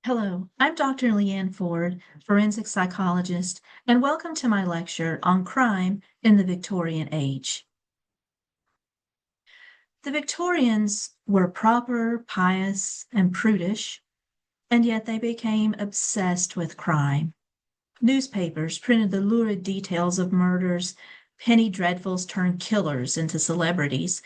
Hello, I'm Dr. Leanne Ford, forensic psychologist, and welcome to my lecture on crime in the Victorian Age. The Victorians were proper, pious, and prudish, and yet they became obsessed with crime. Newspapers printed the lurid details of murders, penny dreadfuls turned killers into celebrities,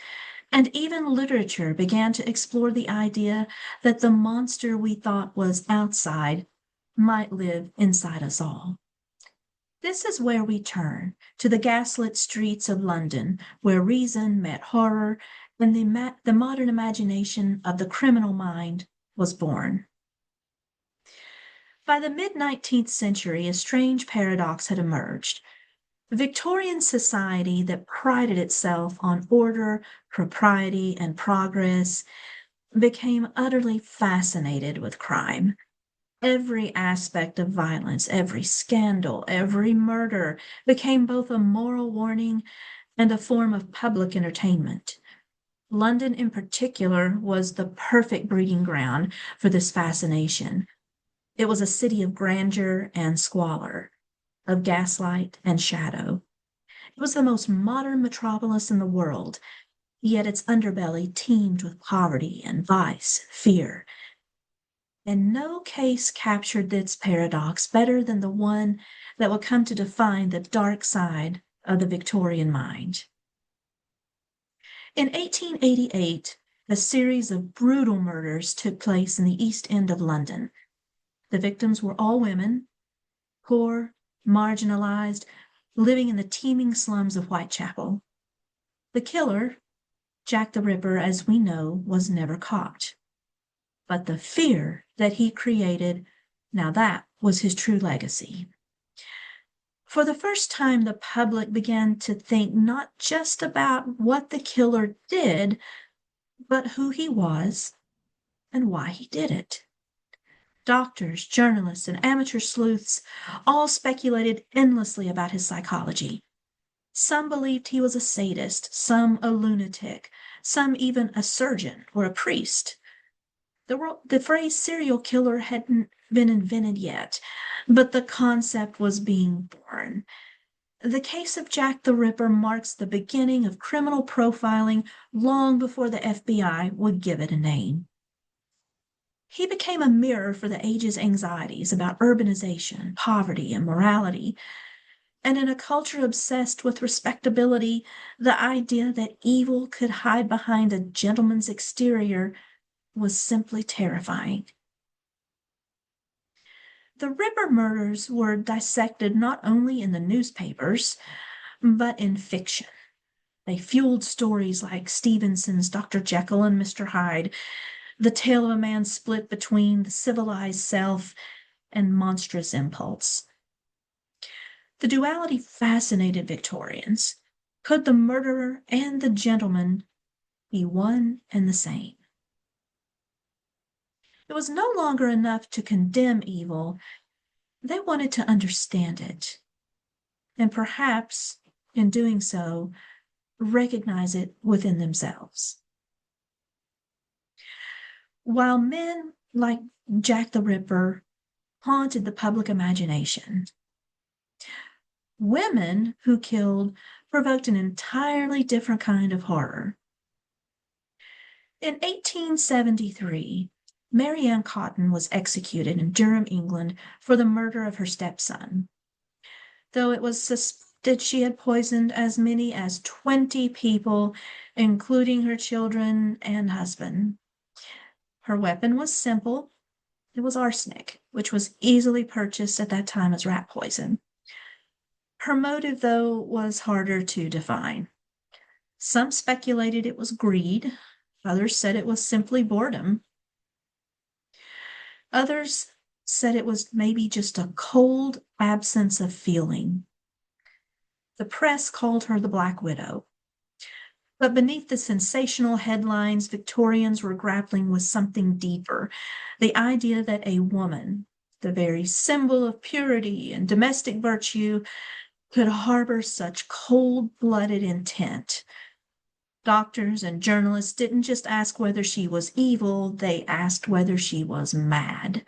and even literature began to explore the idea that the monster we thought was outside might live inside us all. This is where we turn to the gaslit streets of London, where reason met horror and the modern imagination of the criminal mind was born. By the mid 19th century, a strange paradox had emerged. Victorian society that prided itself on order, propriety, and progress became utterly fascinated with crime. Every aspect of violence, every scandal, every murder became both a moral warning and a form of public entertainment. London, in particular, was the perfect breeding ground for this fascination. It was a city of grandeur and squalor, of gaslight and shadow. It was the most modern metropolis in the world, yet its underbelly teemed with poverty and vice, fear. And no case captured this paradox better than the one that will come to define the dark side of the Victorian mind. In 1888, a series of brutal murders took place in the East End of London. The victims were all women, poor, marginalized, living in the teeming slums of Whitechapel. The killer, Jack the Ripper, as we know, was never caught. But the fear that he created, now that was his true legacy. For the first time, the public began to think not just about what the killer did, but who he was and why he did it. Doctors, journalists, and amateur sleuths all speculated endlessly about his psychology. Some believed he was a sadist, some a lunatic, some even a surgeon or a priest. The phrase serial killer hadn't been invented yet, but the concept was being born. The case of Jack the Ripper marks the beginning of criminal profiling long before the FBI would give it a name. He became a mirror for the age's anxieties about urbanization, poverty, and morality. And in a culture obsessed with respectability, the idea that evil could hide behind a gentleman's exterior was simply terrifying. The Ripper murders were dissected not only in the newspapers, but in fiction. They fueled stories like Stevenson's Dr. Jekyll and Mr. Hyde, the tale of a man split between the civilized self and monstrous impulse. The duality fascinated Victorians. Could the murderer and the gentleman be one and the same? It was no longer enough to condemn evil. They wanted to understand it, and perhaps, in doing so, recognize it within themselves. While men like Jack the Ripper haunted the public imagination, women who killed provoked an entirely different kind of horror. In 1873, Mary Ann Cotton was executed in Durham, England, for the murder of her stepson. Though it was suspected she had poisoned as many as 20 people, including her children and husband. Her weapon was simple. It was arsenic, which was easily purchased at that time as rat poison. Her motive, though, was harder to define. Some speculated it was greed. Others said it was simply boredom. Others said it was maybe just a cold absence of feeling. The press called her the Black Widow. But beneath the sensational headlines, Victorians were grappling with something deeper, the idea that a woman, the very symbol of purity and domestic virtue, could harbor such cold-blooded intent. Doctors and journalists didn't just ask whether she was evil, they asked whether she was mad.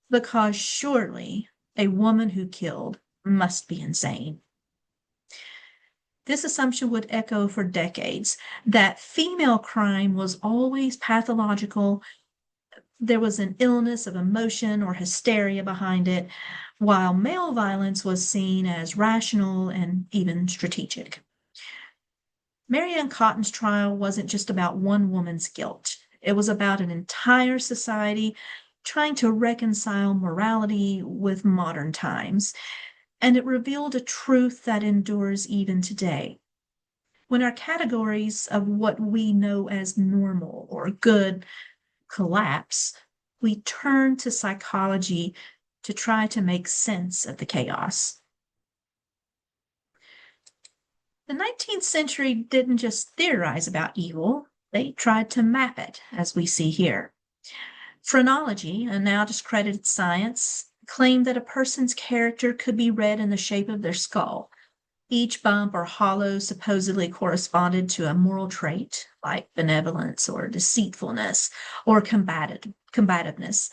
because surely a woman who killed must be insane. This assumption would echo for decades that female crime was always pathological. There was an illness of emotion or hysteria behind it, while male violence was seen as rational and even strategic. Mary Ann Cotton's trial wasn't just about one woman's guilt. It was about an entire society trying to reconcile morality with modern times. And it revealed a truth that endures even today. When our categories of what we know as normal or good collapse, we turn to psychology to try to make sense of the chaos. The 19th century didn't just theorize about evil, they tried to map it, as we see here. Phrenology, a now discredited science, claimed that a person's character could be read in the shape of their skull. Each bump or hollow supposedly corresponded to a moral trait, like benevolence or deceitfulness or combativeness.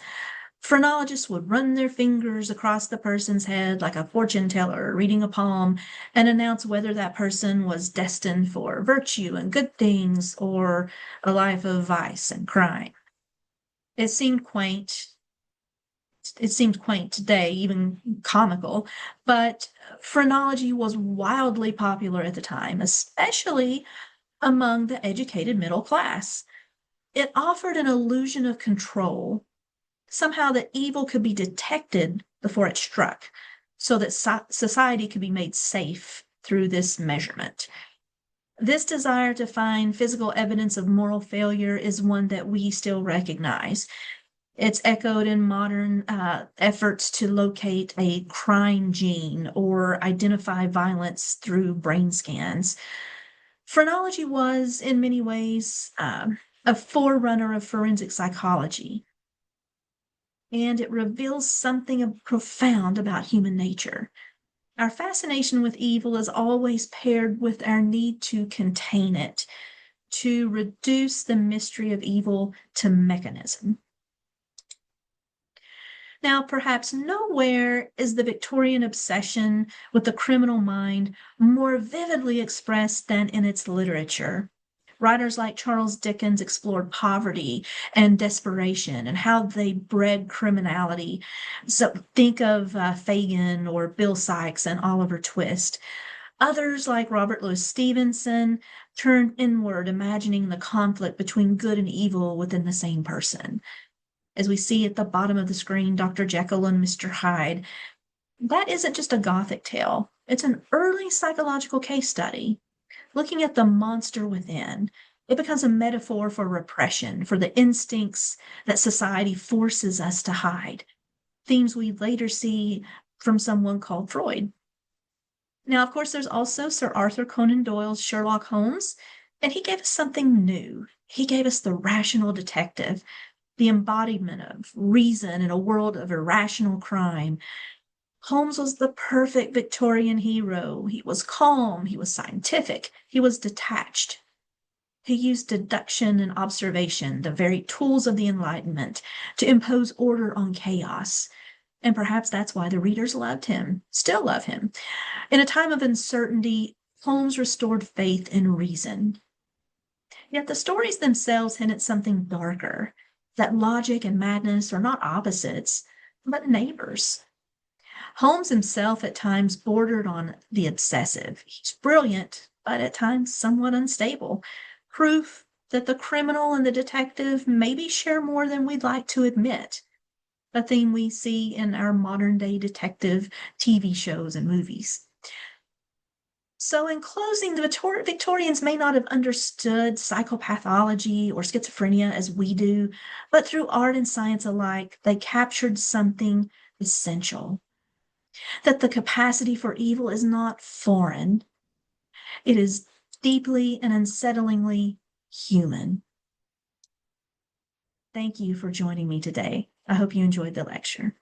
Phrenologists would run their fingers across the person's head like a fortune teller reading a palm and announce whether that person was destined for virtue and good things or a life of vice and crime. It seemed quaint. It seemed quaint today, even comical, but phrenology was wildly popular at the time, especially among the educated middle class. It offered an illusion of control. Somehow that evil could be detected before it struck, so that society could be made safe through this measurement. This desire to find physical evidence of moral failure is one that we still recognize. It's echoed in modern efforts to locate a crime gene or identify violence through brain scans. Phrenology was, in many ways, a forerunner of forensic psychology, and it reveals something profound about human nature. Our fascination with evil is always paired with our need to contain it, to reduce the mystery of evil to mechanism. Now, perhaps nowhere is the Victorian obsession with the criminal mind more vividly expressed than in its literature. Writers like Charles Dickens explored poverty and desperation and how they bred criminality. So think of Fagin or Bill Sikes and Oliver Twist. Others, like Robert Louis Stevenson, turned inward, imagining the conflict between good and evil within the same person. As we see at the bottom of the screen, Dr. Jekyll and Mr. Hyde, that isn't just a Gothic tale. It's an early psychological case study. Looking at the monster within, it becomes a metaphor for repression, for the instincts that society forces us to hide, themes we later see from someone called Freud. Now, of course, there's also Sir Arthur Conan Doyle's Sherlock Holmes, and he gave us something new. He gave us the rational detective, the embodiment of reason in a world of irrational crime. Holmes was the perfect Victorian hero. He was calm, he was scientific, he was detached. He used deduction and observation, the very tools of the Enlightenment, to impose order on chaos. And perhaps that's why the readers loved him, still love him. In a time of uncertainty, Holmes restored faith in reason. Yet the stories themselves hint at something darker, that logic and madness are not opposites, but neighbors. Holmes himself at times bordered on the obsessive. He's brilliant, but at times somewhat unstable. Proof that the criminal and the detective maybe share more than we'd like to admit. A theme we see in our modern day detective TV shows and movies. So, in closing, the Victorians may not have understood psychopathology or schizophrenia as we do, but through art and science alike, they captured something essential, that the capacity for evil is not foreign, it is deeply and unsettlingly human. Thank you for joining me today. I hope you enjoyed the lecture.